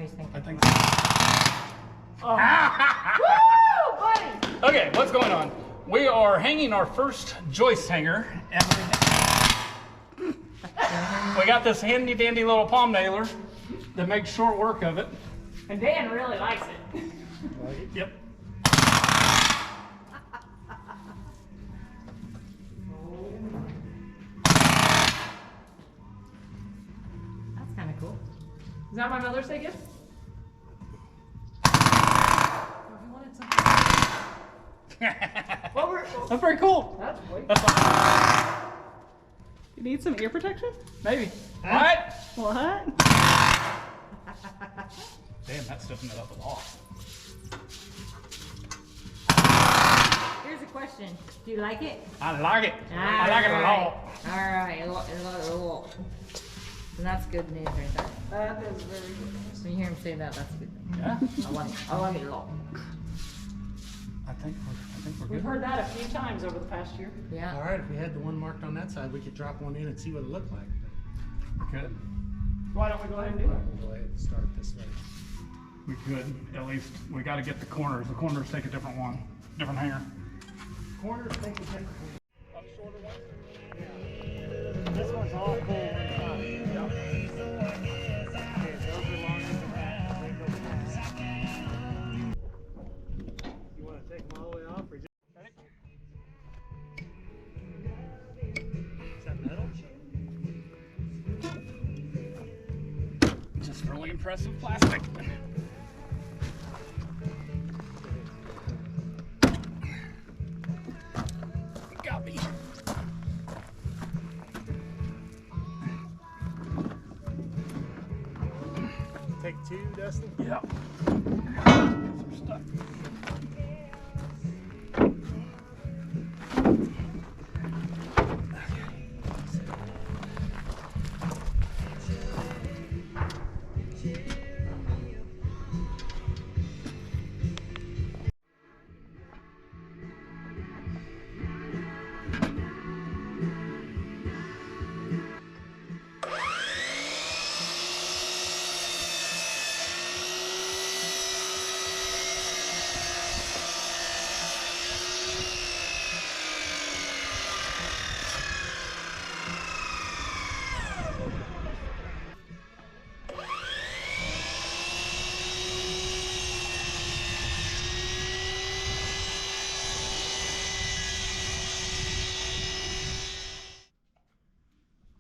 he's thinking. I think so. Oh. Woo, buddy! Okay, what's going on? We are hanging our first joist hanger, and we got this handy dandy little palm nailer that makes short work of it. And Dan really likes it. Yep. That's kind of cool. Is that my Mother's Day gift? That's pretty cool. That's great. That's fine. You need some ear protection? Maybe. What? What? Damn, that stiffened it up a lot. Here's a question. Do you like it? I like it. I like it a lot. Alright, a lot. And that's good news right there. That is very good. When you hear him say that, that's good. Yeah. I like it a lot. I think we're We've good. heard that a few times over the past year. Yeah. All right, if we had the one marked on that side, we could drop one in and see what it looked like. We could. Why don't we go ahead and do it? We'll go ahead and start this way. We could. At least we got to get the corners. The corners take a different one, different hanger. Corners take a different one. Up shorter one. This one's all full inside. Okay, those are longer than that. They go fast. You want to take them all the way off or just... Is that metal? Just really impressive plastic. Got me. Take two, Dustin? Yeah. Some stuff.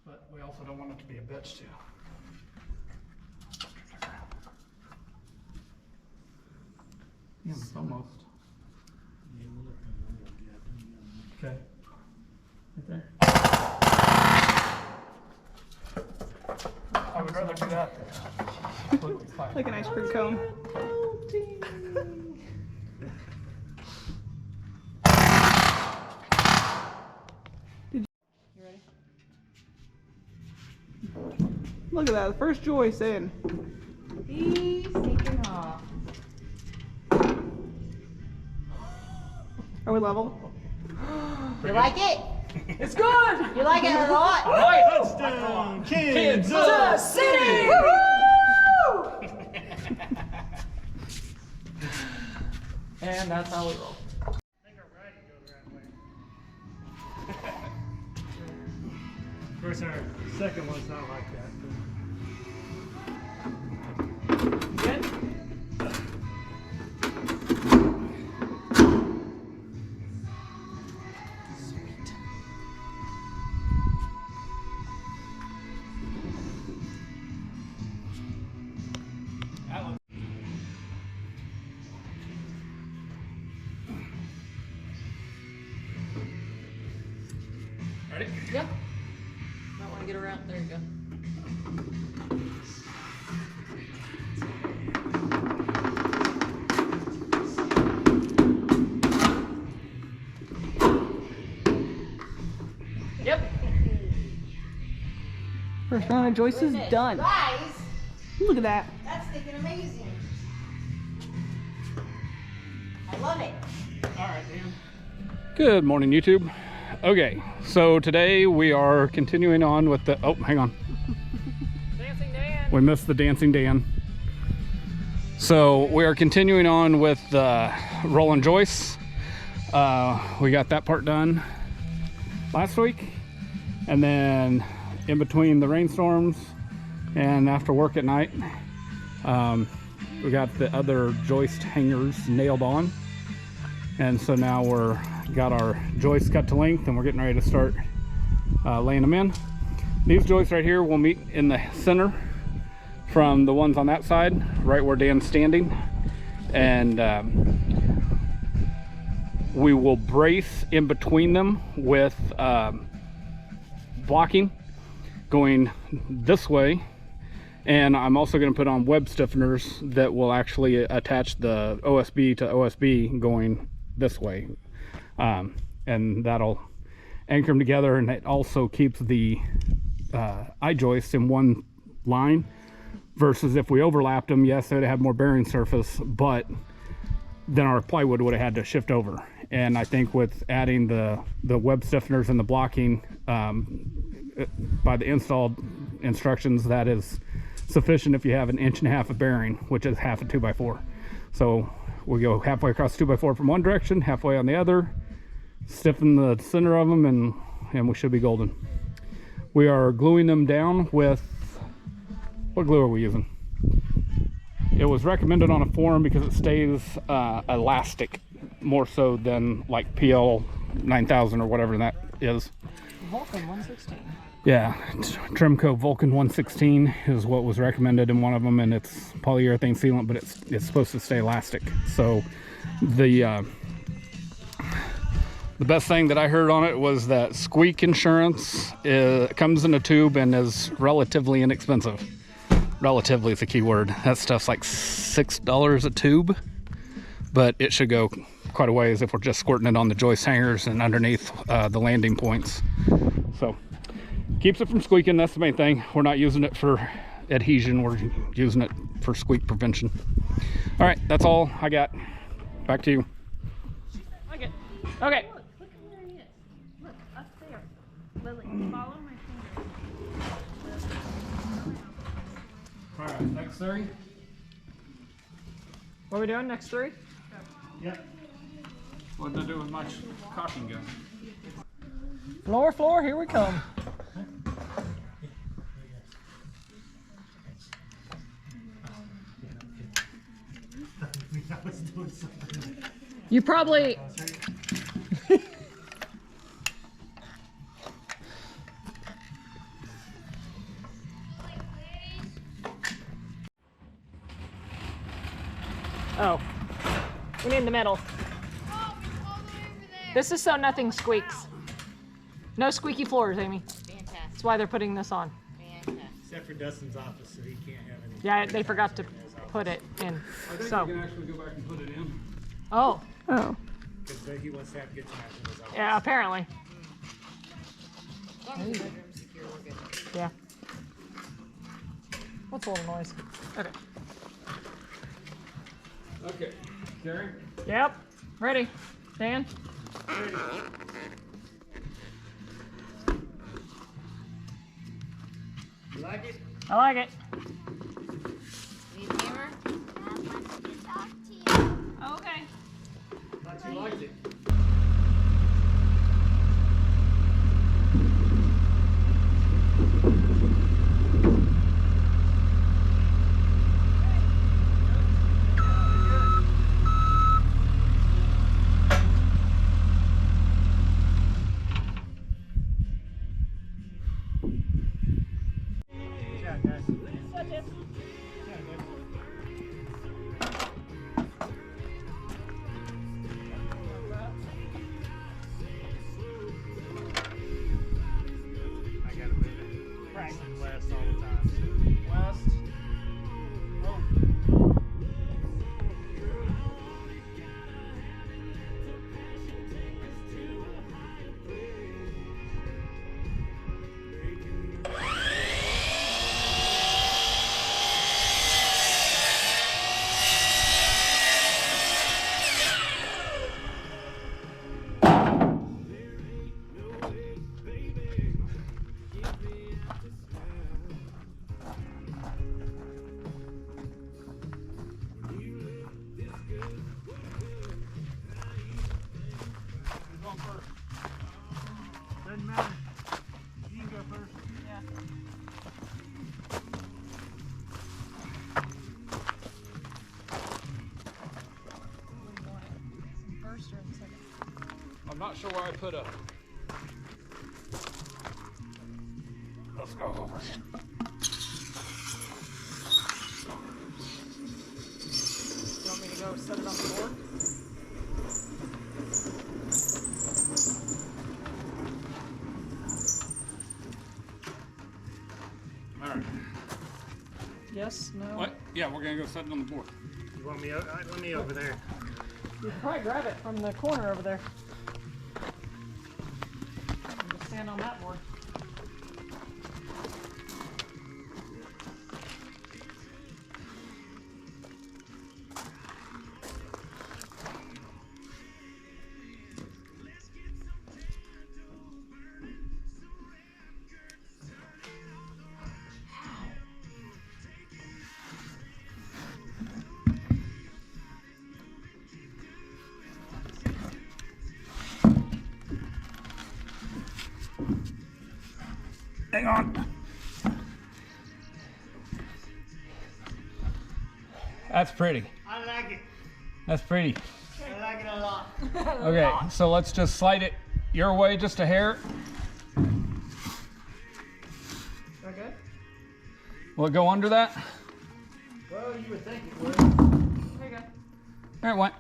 But we also don't want it to be a bitch too. Yeah, it's almost. Okay. Right there. I would rather do that than completely fire. Like an ice cream cone. You ready? Look at that, the first joist in. He's taking off. Are we level? You like it? It's good! You like it a lot? Touchdown, Kansas City! Woo-hoo! And that's how we roll. Of course, our second one's not like that. Good? Ready? Yep. Might want to get around. There you go. Yep. First round of joists is done. Guys, Look at that. that's sticking amazing. I love it. All right, Dan. Good morning, YouTube. Okay, so today we are continuing on with the, oh, hang on. Dancing Dan. We missed the Dancing Dan. So we are continuing on with rolling joists. We got that part done last week, and then in between the rainstorms and after work at night, we got the other joist hangers nailed on, and so now we're got our joists cut to length and we're getting ready to start laying them in. These joists right here will meet in the center from the ones on that side, right where Dan's standing, and we will brace in between them with blocking going this way, and I'm also going to put on web stiffeners that will actually attach the OSB to OSB going this way, and that'll anchor them together, and it also keeps the I-joists in one line. Versus if we overlapped them, yes, they'd have more bearing surface, but then our plywood would have had to shift over. And I think with adding the web stiffeners and the blocking by the installed instructions, that is sufficient if you have 1.5 inches of bearing, which is half a 2x4. So we go halfway across the 2x4 from one direction, halfway on the other, stiffen the center of them, and we should be golden. We are gluing them down with, what glue are we using? It was recommended on a forum because it stays elastic more so than like PL 9000 or whatever that is. Vulcan 116. Yeah, Trimco Vulcan 116 is what was recommended in one of them, and it's polyurethane sealant, but it's supposed to stay elastic. So the best thing that I heard on it was that squeak insurance comes in a tube and is relatively inexpensive. Relatively is the key word. That stuff's like $6 a tube, but it should go quite a ways if we're just squirting it on the joist hangers and underneath the landing points. So keeps it from squeaking. That's the main thing. We're not using it for adhesion, we're using it for squeak prevention. All right, that's all I got. Back to you. Okay. Look where he is. Look, up there. Lily, follow my finger. All right, next 3. What are we doing? Next 3? Yep. What did I do with my caulking gun? Floor, here we come. You probably... Oh, we need the middle. This is so nothing squeaks. No squeaky floors, Amy. Fantastic. That's why they're putting this on. Fantastic. Except for Dustin's office, so he can't have any. Yeah, they forgot to put it in. I think So, we can actually go back and put it in. oh, Oh. Because he wants to have good times in his office. yeah, apparently. As long as the bedroom's secure, we're good. Yeah. What's a little noise? Okay. Okay, Gary? Yep. Ready. Dan? You like it? I like it. Need a hammer? Okay. Thought you liked it. I'm not sure why I put a. Let's go over. You want me to go set it on the board? All right. Yes, no? What? Yeah, we're gonna go set it on the board. You want me? Let me over there. You can probably grab it from the corner over there. And just stand on that board. Hang on. That's pretty. I like it. That's pretty. I like it a lot. Okay, so let's just slide it your way just a hair. Okay. Will it go under that? Well, you would think it would. There you go. There it went.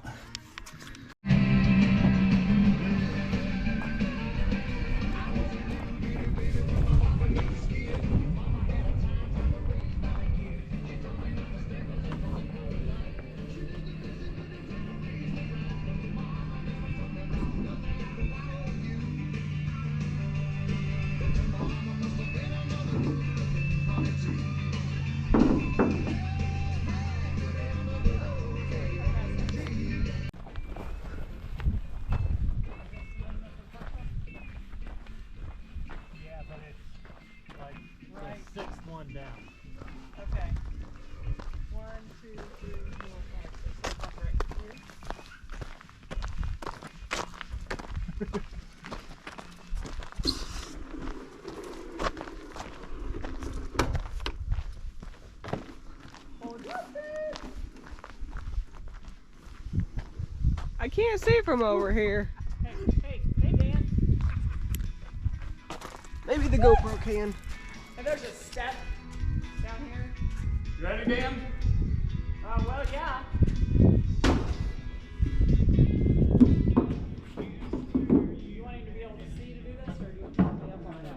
Yeah, but it's like the sixth one down. Okay. 1, 2, 3, 4, 5, 6. Right here. I can't see from over here. Hey, Dan. Maybe the GoPro can. And there's a step down here. You ready, Dan? Well, yeah. You wanting to be able to see to do this, or do you want me up on it?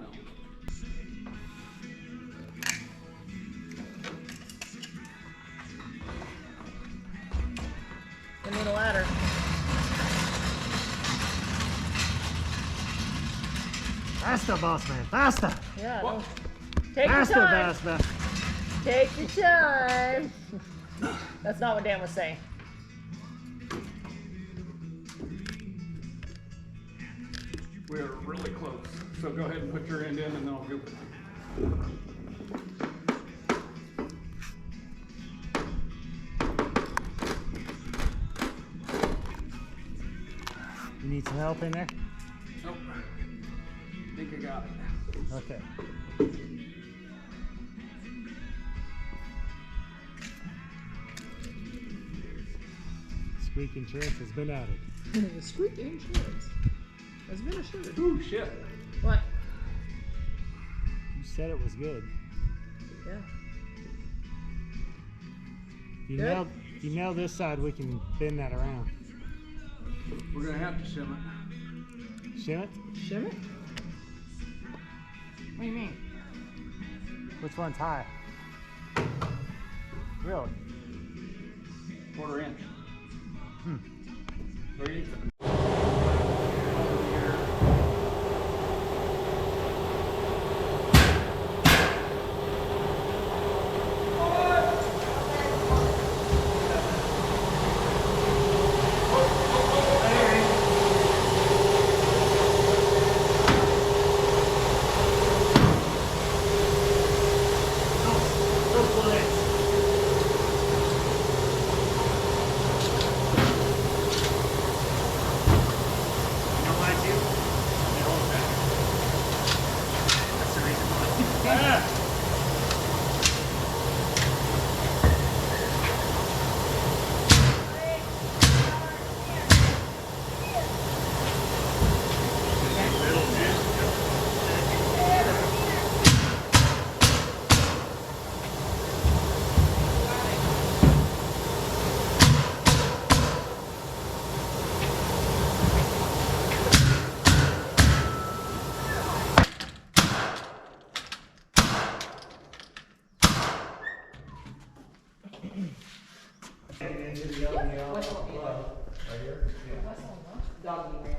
And then a ladder. Faster, boss man. Faster. Yeah. No. Take Faster, your time. faster. Take your time. That's not what Dan was saying. We're really close. So go ahead and put your end in and then I'll go. You need some help in there? Nope. I think I got it. Okay. Squeak insurance has been added. The squeak insurance has been assured. Ooh, shit. What? You said it was good. Yeah. If you nail this side, we can bend that around. We're gonna have to shim it. Shim it? Shim it? What do you mean? Which one's high? Really? Quarter inch. Where you? Whistle. Doggy